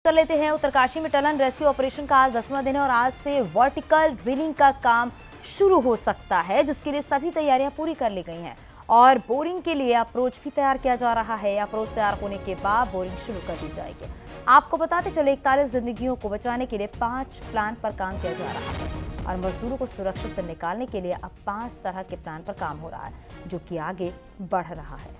कर लेते हैं। उत्तरकाशी में टनल रेस्क्यू ऑपरेशन का आज 10वां दिन है और आज से वर्टिकल ड्रिलिंग का काम शुरू हो सकता है, जिसके लिए सभी तैयारियां पूरी कर ली गई हैं और बोरिंग के लिए अप्रोच भी तैयार किया जा रहा है। अप्रोच तैयार होने के बाद बोरिंग शुरू कर दी जाएगी। आपको बताते चले 41 जिंदगियों को बचाने के लिए 5 प्लान पर काम किया जा रहा है और मजदूरों को सुरक्षित निकालने के लिए अब 5 तरह के प्लान पर काम हो रहा है, जो कि आगे बढ़ रहा है।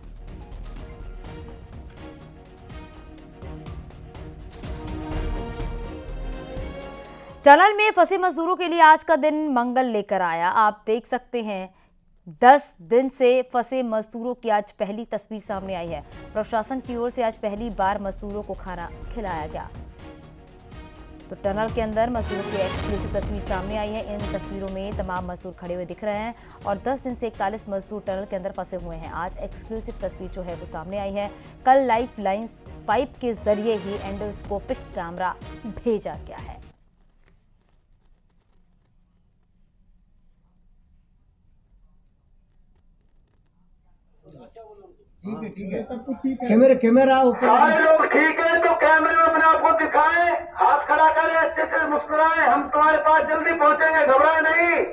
टनल में फंसे मजदूरों के लिए आज का दिन मंगल लेकर आया। आप देख सकते हैं 10 दिन से फंसे मजदूरों की आज पहली तस्वीर सामने आई है। प्रशासन की ओर से आज पहली बार मजदूरों को खाना खिलाया गया। तो टनल के अंदर मजदूरों की एक्सक्लूसिव तस्वीर सामने आई है। इन तस्वीरों में तमाम मजदूर खड़े हुए दिख रहे हैं और 10 दिन से 41 मजदूर टनल के अंदर फंसे हुए हैं। आज एक्सक्लूसिव तस्वीर जो है वो सामने आई है। कल लाइफ लाइन्स पाइप के जरिए ही एंडोस्कोपिक कैमरा भेजा गया है। ठीक है। कैमरा ऊपर। सारे लोग ठीक है तो कैमरे में अपने आप को दिखाएं, हाथ खड़ा करें, अच्छे से मुस्कुराएं। हम तुम्हारे पास जल्दी पहुंचेंगे, घबराए नहीं।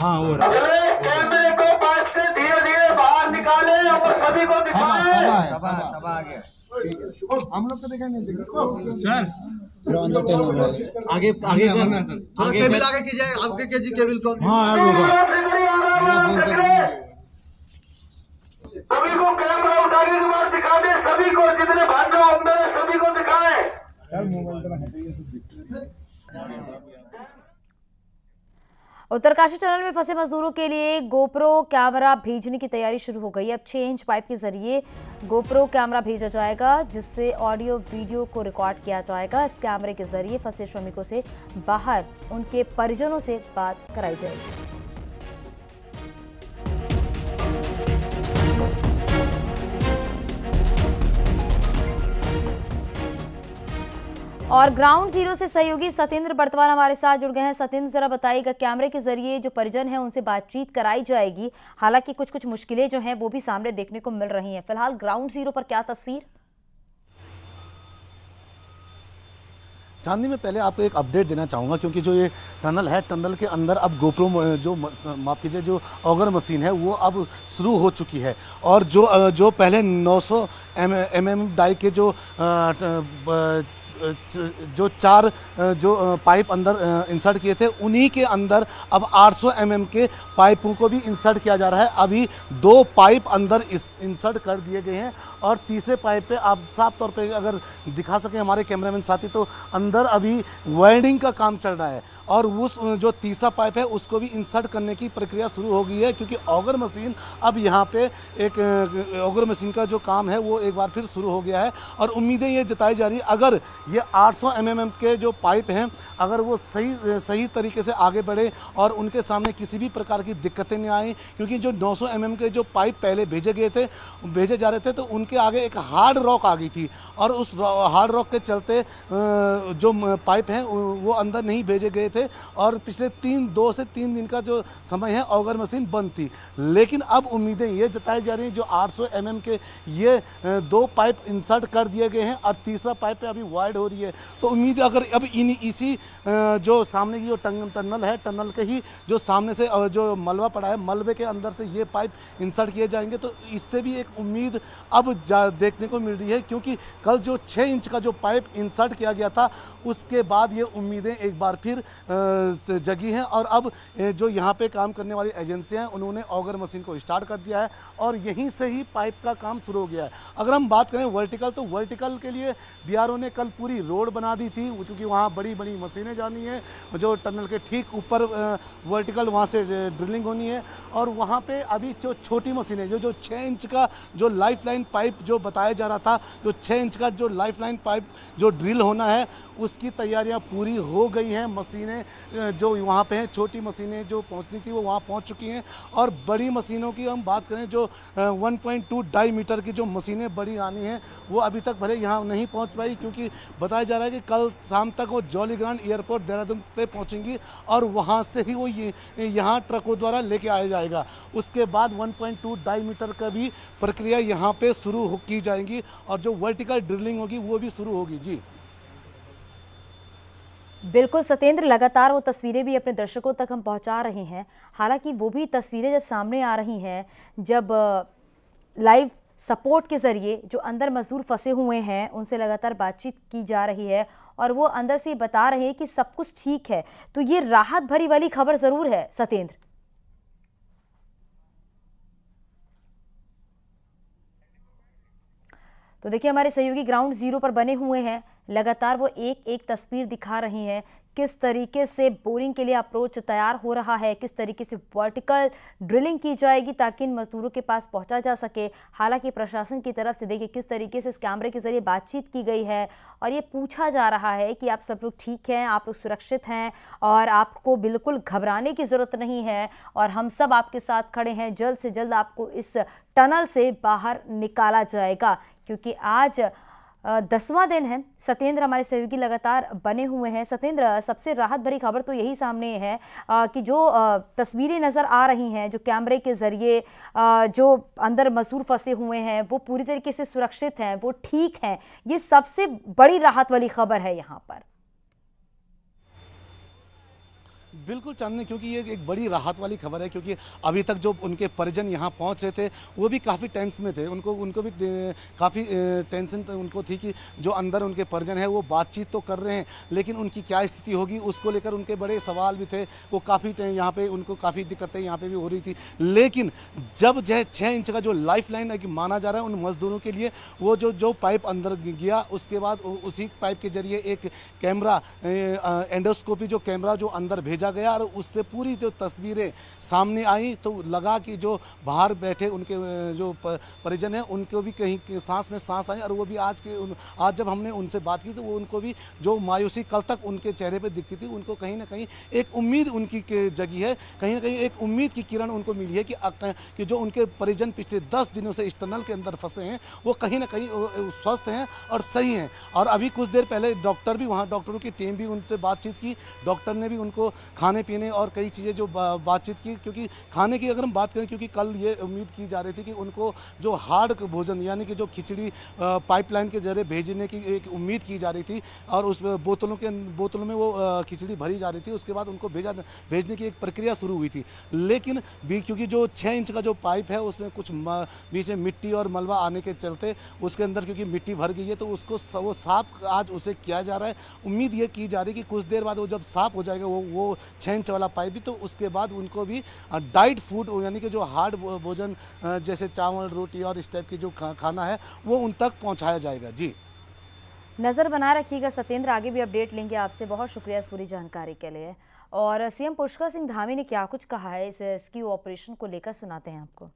हाँ वो अगले कैमरे को पाइप से धीरे धीरे बाहर निकालें और सभी को दिखाएं। सब आ गया। हम लोग को देखा नहीं सर। आगे आगे करना सर। आगे कीजिए, आगे कीजिए केबल को। सभी को कैमरा उठाने के बाद दिखा दें, सभी को, जितने भाइयों अंदर है सभी को दिखाएं। उत्तरकाशी टनल में फंसे मजदूरों के लिए गोप्रो कैमरा भेजने की तैयारी शुरू हो गई है। अब 6 इंच पाइप के जरिए गोप्रो कैमरा भेजा जाएगा, जिससे ऑडियो वीडियो को रिकॉर्ड किया जाएगा। इस कैमरे के जरिए फंसे श्रमिकों से बाहर उनके परिजनों से बात कराई जाएगी। और ग्राउंड जीरो से सहयोगी सतेंद्र बर्तवान हमारे साथ जुड़ गए हैं। सतेंद्र, जरा बताइएगा, कैमरे के जरिए जो परिजन है उनसे बातचीत कराई जाएगी, हालांकि कुछ मुश्किलें जो हैं वो भी सामने देखने को मिल रही हैं। फिलहाल ग्राउंड जीरो पर क्या तस्वीर? चांदनी में पहले आपको एक अपडेट देना चाहूँगा, क्योंकि जो ये टनल है, टनल के अंदर अब गोप्रो जो माफ कीजिए जो ऑगर मशीन है वो अब शुरू हो चुकी है। और जो पहले 900 mm डाई के जो 4 पाइप अंदर इंसर्ट किए थे, उन्हीं के अंदर अब 800 mm के पाइपों को भी इंसर्ट किया जा रहा है। अभी 2 पाइप अंदर इंसर्ट कर दिए गए हैं और तीसरे पाइप पे आप साफ तौर पे अगर दिखा सकें हमारे कैमरामैन साथी, तो अंदर अभी वायरिंग का काम चल रहा है और उस जो तीसरा पाइप है उसको भी इंसर्ट करने की प्रक्रिया शुरू हो गई है, क्योंकि ऑगर मशीन अब यहाँ पे एक ऑगर मशीन का जो काम है वो एक बार फिर शुरू हो गया है। और उम्मीदें ये जताई जा रही है, अगर ये 800 mm के जो पाइप हैं अगर वो सही तरीके से आगे बढ़े और उनके सामने किसी भी प्रकार की दिक्कतें नहीं आई, क्योंकि जो 900 mm के जो पाइप पहले भेजे जा रहे थे तो उनके आगे एक हार्ड रॉक आ गई थी और उस हार्ड रॉक के चलते जो पाइप हैं वो अंदर नहीं भेजे गए थे और पिछले 2 से 3 दिन का जो समय है ऑगर मशीन बंद थी। लेकिन अब उम्मीदें ये जताई जा रही हैं, जो 800 mm के ये 2 पाइप इंसर्ट कर दिए गए हैं और तीसरा पाइप पे अभी वाइड हो रही है, तो उम्मीद है अगर अब इसी जो सामने की जो टनल है, टनल के ही जो सामने से जो मलबा पड़ा है, मलबे के अंदर से ये पाइप इंसर्ट किए जाएंगे, तो इससे भी एक उम्मीद अब देखने को मिल रही है। क्योंकि कल जो 6 इंच का जो पाइप इंसर्ट किया गया था उसके बाद ये उम्मीदें एक बार फिर जगी हैं और अब जो यहाँ पे काम करने वाली एजेंसियाँ हैं उन्होंने ऑगर मशीन को स्टार्ट कर दिया है और यहीं से ही पाइप का काम शुरू हो गया है। अगर हम बात करें वर्टिकल, तो वर्टिकल के लिए बीआरओ ने कल पूरी रोड बना दी थी, क्योंकि वहाँ बड़ी बड़ी मशीनें जानी है, जो टनल के ठीक ऊपर वर्टिकल वहाँ से ड्रिलिंग होनी है। और वहाँ पे अभी जो छोटी मशीनें जो 6 इंच का जो लाइफलाइन पाइप जो बताया जा रहा था, जो 6 इंच का जो लाइफलाइन पाइप जो ड्रिल होना है उसकी तैयारियां पूरी हो गई हैं। मशीनें जो वहाँ पे हैं, छोटी मशीनें जो पहुँचनी थी वो वहाँ पहुँच चुकी हैं और बड़ी मशीनों की हम बात करें, जो 1.2 डाईमीटर की जो मशीनें बड़ी आनी हैं वो अभी तक भले यहाँ नहीं पहुँच पाई, क्योंकि बताया जा रहा है कि कल शाम तक वो जॉली ग्रांट एयरपोर्ट देहरादून पे पहुँचेंगी और वहाँ से ही वो यहाँ ट्रकों द्वारा लेके आया जाएगा। उसके बाद 1.2 डाईमीटर का भी प्रक्रिया यहाँ पे शुरू की जाएगी और जो वर्टिकल ड्रिलिंग होगी वो भी शुरू होगी। जी बिल्कुल सत्येंद्र, लगातार वो तस्वीरें भी अपने दर्शकों तक हम पहुंचा रहे हैं। हालांकि वो भी तस्वीरें जब सामने आ रही हैं, जब लाइव सपोर्ट के जरिए जो अंदर मजदूर फंसे हुए हैं उनसे लगातार बातचीत की जा रही है और वो अंदर से बता रहे हैं कि सब कुछ ठीक है, तो ये राहत भरी वाली खबर जरूर है सत्येंद्र। तो देखिए, हमारे सहयोगी ग्राउंड जीरो पर बने हुए हैं, लगातार वो एक एक तस्वीर दिखा रही हैं, किस तरीके से बोरिंग के लिए अप्रोच तैयार हो रहा है, किस तरीके से वर्टिकल ड्रिलिंग की जाएगी ताकि इन मजदूरों के पास पहुंचा जा सके। हालांकि प्रशासन की तरफ से देखिए किस तरीके से इस कैमरे के जरिए बातचीत की गई है और ये पूछा जा रहा है कि आप सब लोग ठीक हैं, आप लोग सुरक्षित हैं और आपको बिल्कुल घबराने की ज़रूरत नहीं है और हम सब आपके साथ खड़े हैं, जल्द से जल्द आपको इस टनल से बाहर निकाला जाएगा। क्योंकि आज 10वां दिन है। सत्येंद्र, हमारे सहयोगी लगातार बने हुए हैं। सत्येंद्र, सबसे राहत भरी खबर तो यही सामने है कि जो तस्वीरें नज़र आ रही हैं, जो कैमरे के ज़रिए जो अंदर मजदूर फंसे हुए हैं वो पूरी तरीके से सुरक्षित हैं, वो ठीक हैं। ये सबसे बड़ी राहत वाली खबर है यहाँ पर। बिल्कुल चांदनी, क्योंकि ये एक बड़ी राहत वाली खबर है, क्योंकि अभी तक जो उनके परिजन यहाँ पहुँच रहे थे वो भी काफ़ी टेंस में थे। उनको भी काफ़ी टेंशन उनको थी कि जो अंदर उनके परिजन हैं वो बातचीत तो कर रहे हैं लेकिन उनकी क्या स्थिति होगी उसको लेकर उनके बड़े सवाल भी थे। वो काफ़ी यहाँ पे उनको काफ़ी दिक्कतें यहाँ पे भी हो रही थी। लेकिन जब जो 6 इंच का जो लाइफ लाइन है कि माना जा रहा है उन मजदूरों के लिए, वो जो पाइप अंदर गया उसके बाद उसी पाइप के जरिए एक कैमरा एंडोस्कोपी जो कैमरा जो अंदर भेजा गया और उससे पूरी जो तस्वीरें सामने आई तो लगा कि जो बाहर बैठे उनके जो परिजन हैं उनको भी कहीं सांस में सांस आई। और वो भी आज जब हमने उनसे बात की तो वो उनको भी जो मायूसी कल तक उनके चेहरे पे दिखती थी, उनको कहीं ना कहीं एक उम्मीद उनकी जगी है, कहीं ना कहीं एक उम्मीद की किरण उनको मिली है कि जो उनके परिजन पिछले 10 दिनों से इस टनल के अंदर फंसे हैं वो कहीं ना कहीं स्वस्थ हैं और सही हैं। और अभी कुछ देर पहले डॉक्टर भी वहाँ, डॉक्टरों की टीम भी उनसे बातचीत की, डॉक्टर ने भी उनको खाने पीने और कई चीज़ें जो बातचीत की। क्योंकि खाने की अगर हम बात करें, क्योंकि कल ये उम्मीद की जा रही थी कि उनको जो हार्ड भोजन यानी कि जो खिचड़ी पाइपलाइन के जरिए भेजने की एक उम्मीद की जा रही थी और उस बोतलों में वो खिचड़ी भरी जा रही थी। उसके बाद उनको भेजने की एक प्रक्रिया शुरू हुई थी। लेकिन क्योंकि जो 6 इंच का जो पाइप है उसमें कुछ बीच में मिट्टी और मलबा आने के चलते उसके अंदर क्योंकि मिट्टी भर गई है तो उसको वो साफ आज उसे किया जा रहा है। उम्मीद ये की जा रही है कि कुछ देर बाद वो जब साफ हो जाएगा वो 6 इंच वाला पाइप भी, तो उसके बाद उनको भी डाइट फूड यानी कि जो हार्ड भोजन जैसे चावल रोटी और इस टाइप की जो खाना है वो उन तक पहुंचाया जाएगा। जी, नज़र बना रखिएगा सत्येंद्र, आगे भी अपडेट लेंगे आपसे। बहुत शुक्रिया इस पूरी जानकारी के लिए। और सीएम पुष्कर सिंह धामी ने क्या कुछ कहा है इस रेस्क्यू ऑपरेशन को लेकर, सुनाते हैं आपको।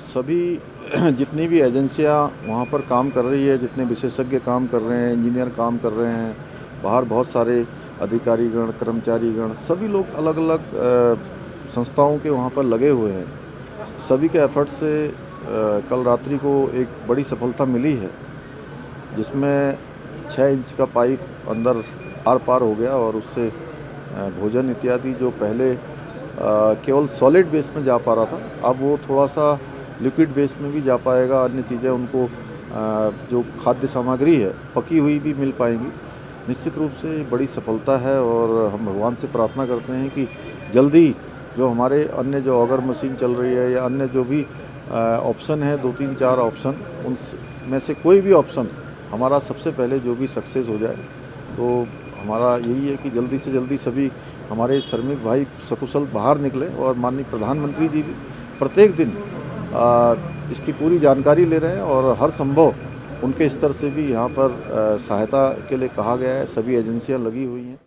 सभी जितनी भी एजेंसियां वहां पर काम कर रही है, जितने विशेषज्ञ काम कर रहे हैं, इंजीनियर काम कर रहे हैं, बाहर बहुत सारे अधिकारीगण कर्मचारीगण सभी लोग अलग अलग संस्थाओं के वहाँ पर लगे हुए हैं। सभी के एफर्ट से कल रात्रि को एक बड़ी सफलता मिली है जिसमें 6 इंच का पाइप अंदर आर पार हो गया और उससे भोजन इत्यादि जो पहले केवल सॉलिड बेस में जा पा रहा था अब वो थोड़ा सा लिक्विड बेस में भी जा पाएगा। अन्य चीज़ें उनको जो खाद्य सामग्री है पकी हुई भी मिल पाएंगी। निश्चित रूप से बड़ी सफलता है और हम भगवान से प्रार्थना करते हैं कि जल्दी जो हमारे अन्य जो ऑगर मशीन चल रही है या अन्य जो भी ऑप्शन है 2, 3, 4 ऑप्शन, उनमें से कोई भी ऑप्शन हमारा सबसे पहले जो भी सक्सेस हो जाए। तो हमारा यही है कि जल्दी से जल्दी सभी हमारे श्रमिक भाई सकुशल बाहर निकले और माननीय प्रधानमंत्री जी भी प्रत्येक दिन इसकी पूरी जानकारी ले रहे हैं और हर संभव उनके स्तर से भी यहाँ पर सहायता के लिए कहा गया है। सभी एजेंसियाँ लगी हुई हैं।